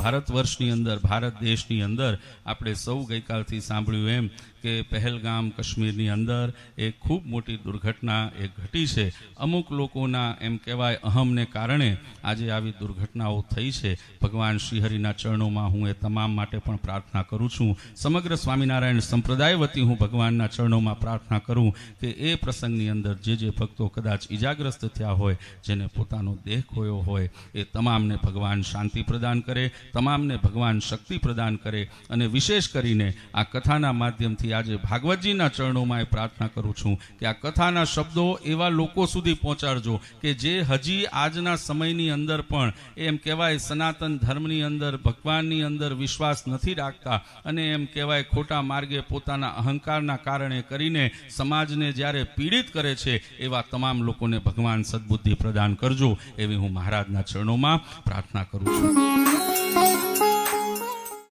ભારત વર્ષની અંદર, ભારત દેશની અંદર આપણે સૌ ગઈકાલથી સાંભળ્યું એમ કે પહેલગામ કાશ્મીરની અંદર એક ખૂબ મોટી દુર્ઘટના એક ઘટી છે. અમુક લોકોના એમ કહેવાય અહમને કારણે આજે આવી દુર્ઘટનાઓ થઈ છે. ભગવાન શ્રીહરિના ચરણોમાં હું એ તમામ માટે પણ પ્રાર્થના કરું છું. સમગ્ર સ્વામિનારાયણ સંપ્રદાય વતી હું ભગવાનના ચરણોમાં પ્રાર્થના કરું કે એ પ્રસંગની અંદર જે ભક્તો કદાચ ઈજાગ્રસ્ત થયા હોય, જેને પોતાનો દેહ ખોયો હોય, એ તમામને ભગવાન શાંતિ પ્રદાન કરે, તમામને ભગવાન શક્તિ પ્રદાન કરે. અને વિશેષ કરીને આ કથાના માધ્યમથી આજે ભાગવતજીના ચરણોમાં એ પ્રાર્થના કરું છું કે આ કથાના શબ્દો એવા લોકો સુધી પહોંચાડજો કે જે હજી આજના સમયની અંદર પણ એમ કહેવાય સનાતન ધર્મની અંદર, ભગવાનની અંદર વિશ્વાસ નથી રાખતા અને એમ કહેવાય ખોટા માર્ગે પોતાના અહંકારના કારણે કરીને સમાજને જ્યારે પીડિત કરે છે, એવા તમામ લોકોને ભગવાન સદબુદ્ધિ પ્રદાન કરજો, એવી હું મહારાજના ચરણોમાં પ્રાર્થના કરું છું.